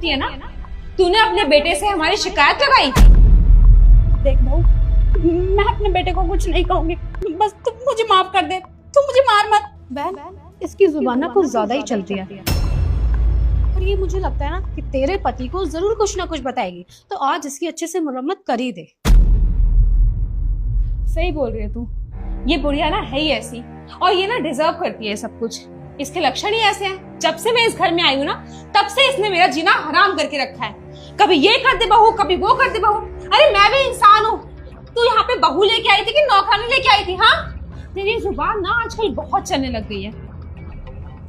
करती है ना। तूने अपने बेटे से हमारी शिकायत लगाई। देख बहू, मैं अपने बेटे को कुछ नहीं कहूंगी, बस तुम मुझे माफ कर दे, तुम मुझे मार मत। बहन, इसकी जुबान ना कुछ ज्यादा ही चलती है और ये मुझे लगता है ना कि तेरे पति को जरूर कुछ ना कुछ बताएगी, तो आज इसकी अच्छे से मुरम्मत कर ही दे। सही बोल रही है तू। ये बुढ़िया ना है ही ऐसी, और ये ना डिजर्व करती है सब कुछ। इसके लक्षण ही ऐसे हैं। जब से मैं इस घर में आई हूँ ना, तब से इसने मेरा जीना हराम करके रखा है। कभी ये कर दे बहू, कभी वो कर दे बहू। अरे मैं भी इंसान हूँ। तू यहाँ पे बहू लेके आई थी कि नौकरानी लेके आई थी? हाँ, तेरी जुबान ना आजकल बहुत चलने लग गई है।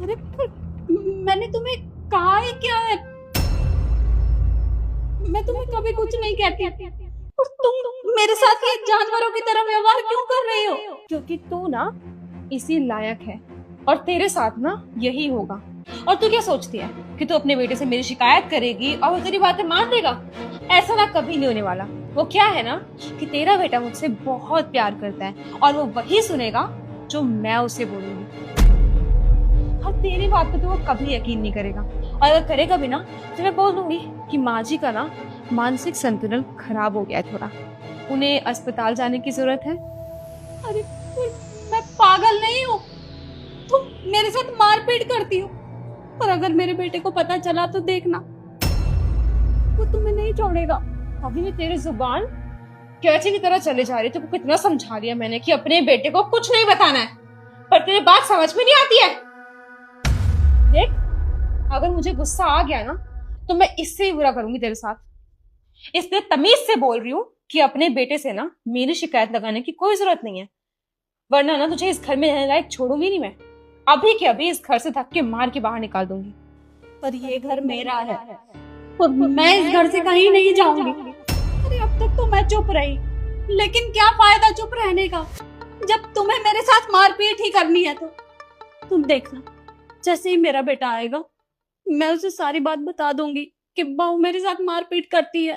अरे मैंने तुम्हें कहा है क्या है? मैं तुम्हें कभी कुछ नहीं कहती, और तुम मेरे साथ ये जानवरों की तरह व्यवहार क्यों कर रही हो? क्योंकि तू ना इसी लायक है, और तेरे साथ ना यही होगा। और तू क्या सोचती है कि तू अपने बेटे से मेरी शिकायत करेगी और वो तेरी बातें मान लेगा? ऐसा ना कभी नहीं होने वाला। वो क्या है ना कि तेरा बेटा मुझसे बहुत प्यार करता है, और वो वही सुनेगा जो मैं उसे बोलूंगी। और तेरी बात पे तो वो कभी यकीन नहीं करेगा, और अगर करेगा भी ना तो मैं बोल दूंगी कि माँ जी का ना मानसिक संतुलन खराब हो गया है थोड़ा, उन्हें अस्पताल जाने की जरूरत है। अरे मैं पागल नहीं हूँ, तुम मेरे साथ मारपीट करती हो, और अगर मेरे बेटे को पता चला तो देखना, वो तुम्हें नहीं छोड़ेगा। अभी भी तेरी जुबान कैची की तरह चले जा रही है। तुमको कितना समझा दिया मैंने कि अपने बेटे को कुछ नहीं बताना है, पर तेरी बात समझ में नहीं आती है। देख, अगर मुझे गुस्सा आ गया ना तो मैं इससे ही बुरा करूंगी तेरे साथ। इसलिए तमीज से बोल रही हूँ कि अपने बेटे से ना मेरी शिकायत लगाने की कोई जरूरत नहीं है, वरना ना तुझे इस घर में रहने लायक छोड़ूंगी नहीं मैं। अभी के अभी इस घर से धक्के मार के बाहर निकाल दूंगी। पर ये घर मेरा है और मैं इस घर से कहीं नहीं जाऊंगी। अरे अब तक तो मैं चुप रही, लेकिन क्या फायदा चुप रहने का जब तुम्हें मेरे साथ मारपीट ही करनी है। तो तुम देखना, जैसे ही मेरा बेटा आएगा मैं उसे सारी बात बता दूंगी कि बहू मेरे साथ मारपीट करती है।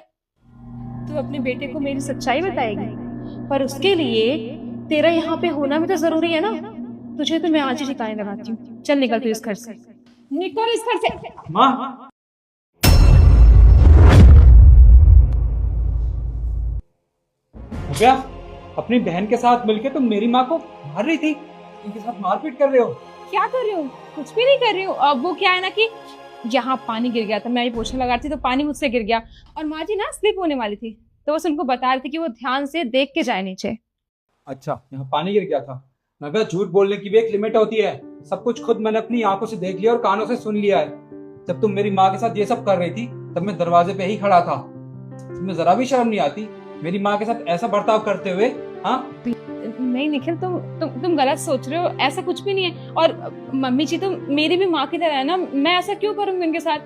तू अपने बेटे को मेरी सच्चाई बताएगी, पर उसके लिए तेरा यहाँ पे होना भी तो जरूरी है ना। तुझे तो मैं आज ही ठिकाने लगाती हूँ। चल निकल तू इस घर से, निकल इस घर से। माँ, क्या अपनी बहन के साथ मिलके तुम मेरी माँ को मार रही थी, इनके साथ मारपीट कर रहे हो? क्या कर रही हूँ? कुछ भी नहीं कर रही हूँ। अब वो क्या है ना कि यहाँ पानी गिर गया था, मैं पोछा लगा रही थी तो पानी मुझसे गिर गया, और माँ जी ना स्लिप होने वाली थी, तो बस उनको बता रही थी कि वो ध्यान से देख के जाए नीचे। अच्छा, यहाँ पानी गिर गया था। नव्या, झूठ बोलने की भी एक लिमिट होती है। सब कुछ खुद मैंने अपनी आंखों से देख लिया और कानों से सुन लिया है। जब तुम मेरी माँ के साथ ये सब कर रही थी तब मैं दरवाजे पे ही खड़ा था। तुम्हें जरा भी शर्म नहीं आती मेरी माँ के साथ ऐसा बर्ताव करते हुए? हाँ नहीं निखिल, तुम गलत सोच रहे हो। ऐसा कुछ भी नहीं है। और मम्मी जी तो मेरी भी माँ की तरह है ना, मैं ऐसा क्यों करूंगी उनके साथ?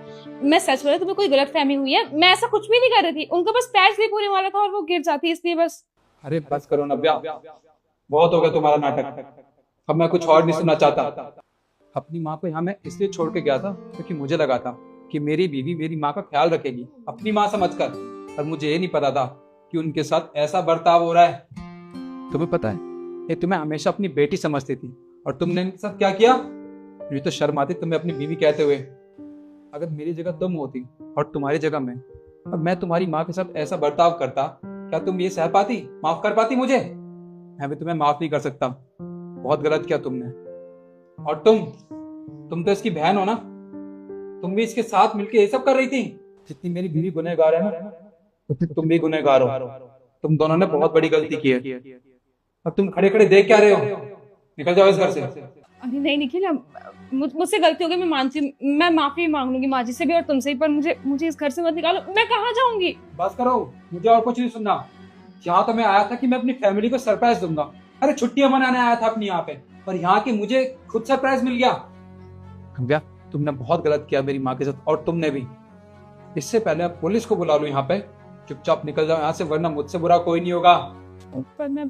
मैं सच बोला, तुम्हें कोई गलतफहमी हुई है। मैं ऐसा कुछ भी नहीं कर रही थी। उनका बस पैर स्लिप होने वाला था और वो गिर जाती, इसलिए बस। अरे बस करो नव्या, बहुत हो गया तुम्हारा नाटक। अब मैं कुछ और नहीं सुनना चाहता। अपनी माँ को यहाँ मैं इसलिए छोड़ के गया था क्योंकि मुझे लगा था कि मेरी बीवी मेरी माँ का ख्याल रखेगी अपनी माँ समझकर, और मुझे ये नहीं पता था कि उनके साथ ऐसा बर्ताव हो रहा है। तुम्हें पता है, ये तुम्हें हमेशा अपनी बेटी समझती थी, और तुमने इनके साथ क्या किया? मुझे तो शर्म आती तुम्हें अपनी बीवी कहते हुए। अगर मेरी जगह तुम होती और तुम्हारी जगह मैं, और मैं तुम्हारी माँ के साथ ऐसा बर्ताव करता, क्या तुम ये सह पाती, माफ कर पाती मुझे? मैं भी तुम्हें माफ नहीं कर सकता। बहुत गलत किया तुमने। और तुम तो इसकी बहन हो ना, तुम भी इसके साथ मिलके ये सब कर रही थी। जितनी मेरी बीवी गुनहगार है ना, उतनी तुम भी गुनहगार हो। तुम दोनों ने बहुत बड़ी गलती की है। अब तुम खड़े खड़े देख क्या रहे हो? निकल जाओ इस घर से। अरे नहीं निखिल, मुझसे गलती हो गई, मैं मानती हूँ। मैं माफी मांग लूंगी माँ जी से भी और तुमसे भी, पर मुझे इस घर से मत निकालो। मैं कहाँ जाऊंगी? बस करो, मुझे और कुछ नहीं सुनना। यहाँ तो मैं आया था कि मैं अपनी फैमिली को सरप्राइज दूंगा। अरे छुट्टियां मनाने आया था अपनी यहाँ पे, और यहाँ की मुझे खुद सरप्राइज मिल गया। नव्या, तुमने बहुत गलत किया मेरी माँ के साथ, और तुमने भी। इससे पहले अब पुलिस को बुला लो यहाँ पे। चुपचाप निकल जाओ यहाँ से, वरना मुझसे बुरा कोई नहीं होगा। पर मैं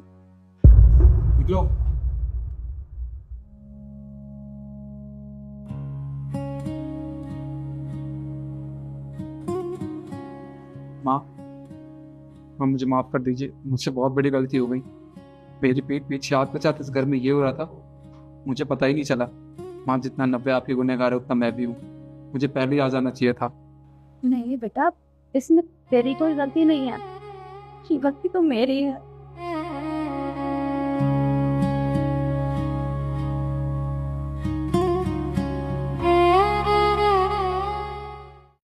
निकलो। माँ, मुझे माफ कर दीजिए, मुझसे बहुत बड़ी गलती हो गई। मेरी पीठ पीछे हाथ के साथ इस घर में ये हो रहा था, मुझे पता ही नहीं चला। माँ, जितना नव्या आपकी गुनहगार है उतना मैं भी हूँ। मुझे पहले ही आ जाना चाहिए था। नहीं बेटा, इसमें तेरी कोई गलती नहीं है, गलती तो मेरी है।